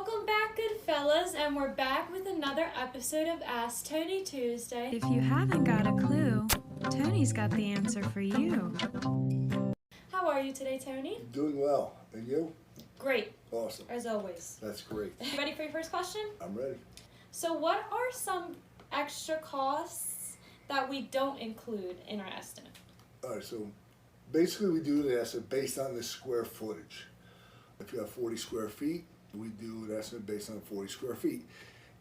Welcome back, good fellas, and we're back with another episode of Ask Tony Tuesday. If you haven't got a clue, Tony's got the answer for you. How are you today, Tony? Doing well. And you? Great. Awesome. As always. That's great. Ready for your first question? I'm ready. So what are some extra costs that we don't include in our estimate? All right, so basically we do the estimate based on the square footage. If you have 40 square feet, we do an estimate based on 40 square feet.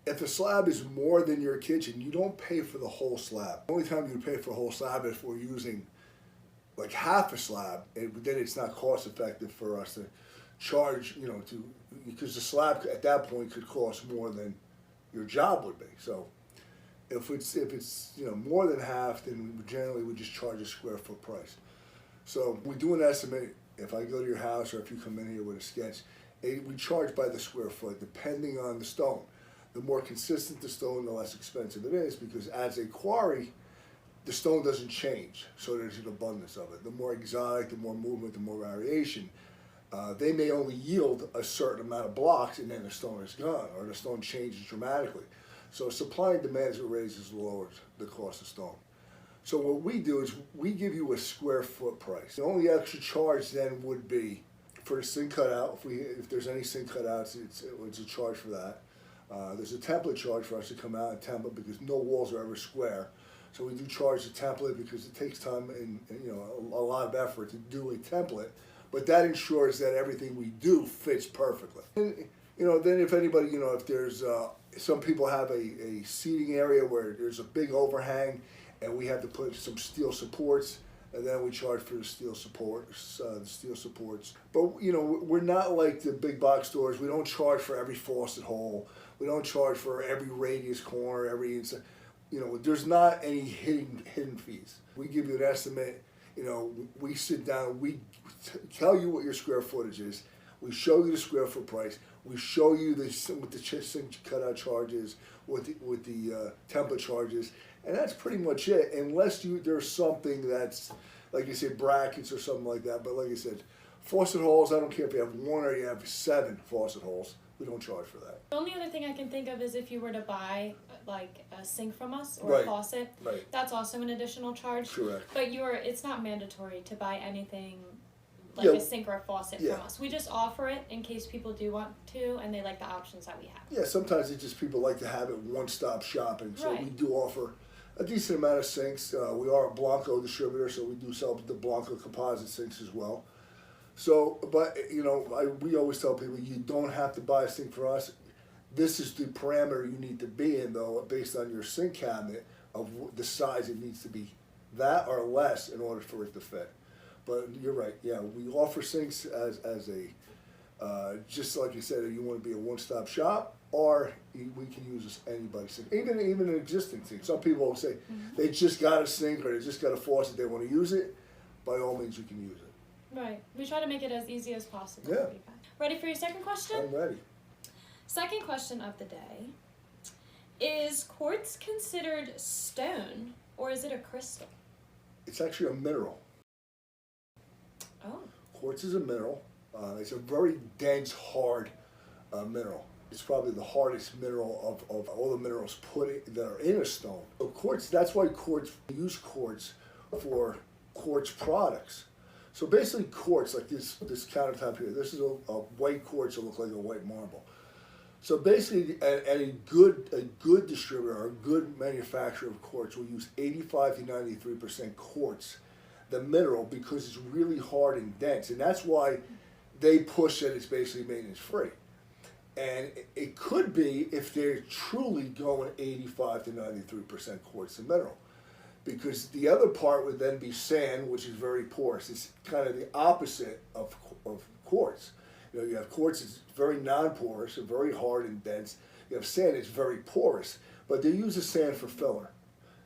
If the slab is more than your kitchen, you don't pay for the whole slab. The only time you pay for a whole slab is if we're using like half a slab, and then it's not cost effective for us to charge, because the slab at that point could cost more than your job would be. So if it's more than half, then we generally would just charge a square foot price. So we do an estimate. If I go to your house or if you come in here with a sketch, we charge by the square foot depending on the stone. The more consistent the stone, the less expensive it is, because as a quarry, the stone doesn't change, so there's an abundance of it. The more exotic, the more movement, the more variation. They may only yield a certain amount of blocks and then the stone is gone, or the stone changes dramatically. So supply and demand as it raises lowers the cost of stone. So what we do is we give you a square foot price. The only extra charge then would be for the sink cutout. If there's any sink cutouts, it's a charge for that. There's a template charge for us to come out and template because no walls are ever square. So we do charge the template because it takes time and a lot of effort to do a template. But that ensures that everything we do fits perfectly. And, then if anybody, if there's some people have a seating area where there's a big overhang, and we have to put some steel supports, and then we charge for the steel supports. But we're not like the big box stores. We don't charge for every faucet hole. We don't charge for every radius corner, there's not any hidden fees. We give you an estimate. We sit down. We tell you what your square footage is. We show you the square foot price. We show you what the sink cutout charges, what the template charges, and that's pretty much it. Unless there's something that's, like you said, brackets or something like that. But like I said, faucet holes, I don't care if you have one or you have 7 faucet holes. We don't charge for that. The only other thing I can think of is if you were to buy like a sink from us or Right. a faucet, Right. that's also an additional charge. Correct. But it's not mandatory to buy anything like Yeah. a sink or a faucet Yeah. from us. We just offer it in case people do want to and they like the options that we have. Yeah, sometimes it's just people like to have it one-stop shopping. So Right. we do offer a decent amount of sinks. We are a Blanco distributor, so we do sell the Blanco composite sinks as well. So, but we always tell people you don't have to buy a sink for us. This is the parameter you need to be in, though, based on your sink cabinet of the size it needs to be, that or less, in order for it to fit. But you're right. Yeah, we offer sinks as a just like you said. If you want to be a one-stop shop, or we can use anybody's sink, even an existing sink. Some people will say they just got a sink or they just got a faucet. They want to use it. By all means, you can use it. Right. We try to make it as easy as possible. Yeah. For you guys. Ready for your second question? I'm ready. Second question of the day. Is quartz considered stone or is it a crystal? It's actually a mineral. Oh. Quartz is a mineral. It's a very dense, hard mineral. It's probably the hardest mineral of all the minerals that are in a stone. So quartz, that's why we use quartz for quartz products. So basically quartz, like this countertop here, this is a white quartz that looks like a white marble. So basically, a good distributor or a good manufacturer of quartz will use 85 to 93% quartz, the mineral, because it's really hard and dense. And that's why they push that it's basically maintenance free. And it could be if they're truly going 85 to 93% quartz and mineral. Because the other part would then be sand, which is very porous. It's kind of the opposite of quartz. You have quartz, it's very non-porous and very hard and dense. You have sand, it's very porous. But they use the sand for filler.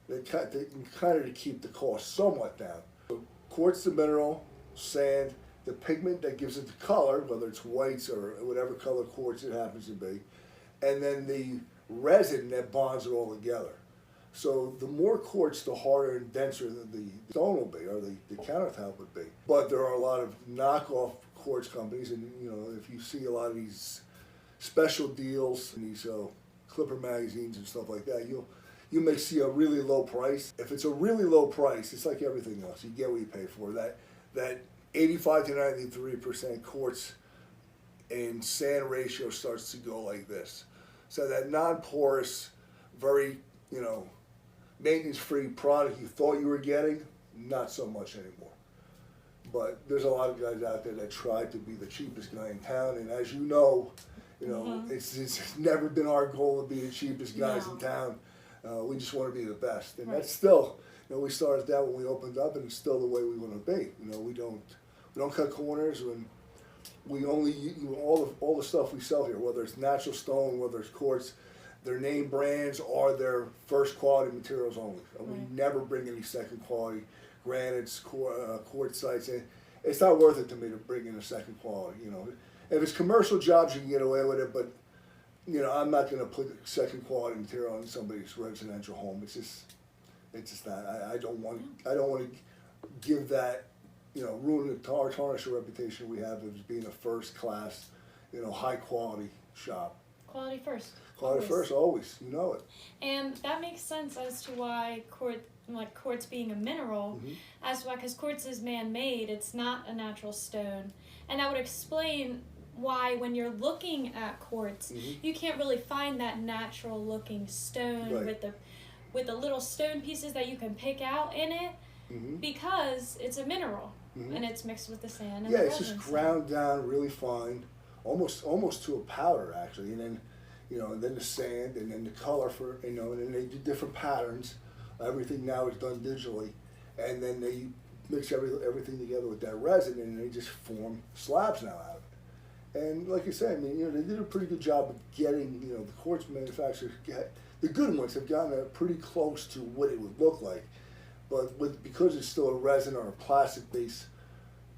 They kind of to keep the cost somewhat down. So quartz, the mineral, sand, the pigment that gives it the color, whether it's whites or whatever color quartz it happens to be, and then the resin that bonds it all together. So the more quartz, the harder and denser the stone will be, or the countertop would be. But there are a lot of knockoff quartz companies, and if you see a lot of these special deals in these Clipper magazines and stuff like that, you may see a really low price. If it's a really low price, it's like everything else. You get what you pay for. That 85 to 93% quartz and sand ratio starts to go like this. So that non-porous, very, maintenance-free product you thought you were getting, not so much anymore. But there's a lot of guys out there that try to be the cheapest guy in town, and as you know, it's never been our goal to be the cheapest guys in town. We just want to be the best, and that's still, we started that when we opened up, and it's still the way we want to be. We don't cut corners, and we only all the stuff we sell here, whether it's natural stone, whether it's quartz, their name brands are their first quality materials only. We never bring any second quality granites, quartzites, and it's not worth it to me to bring in a second quality. If it's commercial jobs, you can get away with it, but I'm not going to put second quality material in somebody's residential home. It's just not. I don't want to give that, ruin or tarnish the reputation we have as being a first class, high quality shop. Quality first. Quality first, always. You know it. And that makes sense as to why quartz being a mineral, as to why, because quartz is man-made, it's not a natural stone. And that would explain why when you're looking at quartz, you can't really find that natural looking stone with the little stone pieces that you can pick out in it, because it's a mineral and it's mixed with the sand. And it's just ground down really fine, almost to a powder actually, and then and then the sand, and then the color for and then they do different patterns. Everything now is done digitally, and then they mix everything together with that resin, and they just form slabs now out of it. And like you said, they did a pretty good job of getting, the quartz manufacturers, the good ones have gotten pretty close to what it would look like. But because it's still a resin or a plastic-based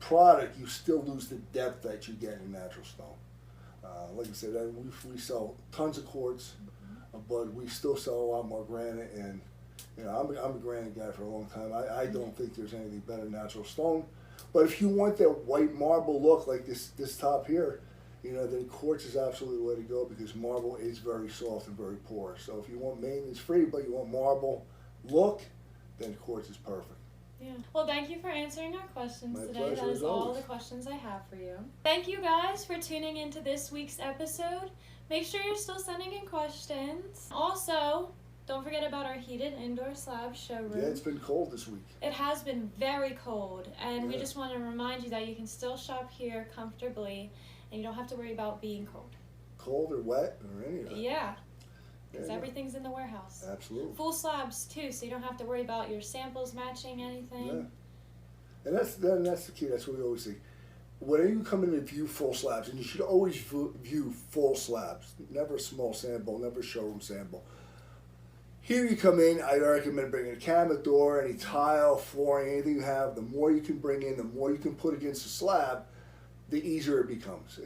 product, you still lose the depth that you get in natural stone. Like I said, we sell tons of quartz, but we still sell a lot more granite. And I'm a granite guy for a long time. I don't think there's anything better than natural stone. But if you want that white marble look like this top here, then quartz is absolutely the way to go, because marble is very soft and very porous. So if you want maintenance free but you want marble look, then quartz is perfect. Yeah. Well, thank you for answering our questions My today. pleasure, That is as all always. the questions I have for you. Thank you guys for tuning into this week's episode. Make sure you're still sending in questions. Also, don't forget about our heated indoor slab showroom. Yeah, it's been cold this week. It has been very cold, and we Yeah. just want to remind you that you can still shop here comfortably, and you don't have to worry about being cold. Cold or wet or any of that. Yeah, because Yeah. everything's in the warehouse. Absolutely. Full slabs too, so you don't have to worry about your samples matching anything. Yeah. And that's the key. That's what we always say. Whenever you come in and view full slabs, and you should always view full slabs, never a small sample, never a showroom sample. Here you come in, I recommend bringing a cabinet door, any tile, flooring, anything you have. The more you can bring in, the more you can put against the slab, the easier it becomes.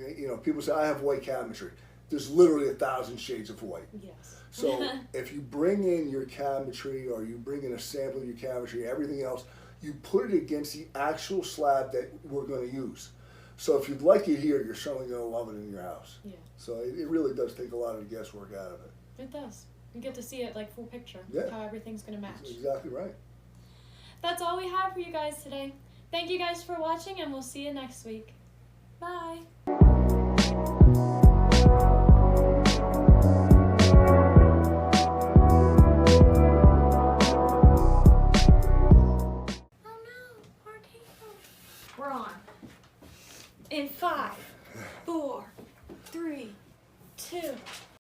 People say, I have white cabinetry. There's literally 1,000 shades of white. Yes. So if you bring in your cabinetry, or you bring in a sample of your cabinetry, everything else, you put it against the actual slab that we're going to use. So if you'd like it here, you're certainly going to love it in your house. Yeah. So it really does take a lot of the guesswork out of it. It does. You get to see it like full picture, Yeah. how everything's going to match. That's exactly right. That's all we have for you guys today. Thank you guys for watching, and we'll see you next week. Bye. We're on. In 5, 4, 3, 2,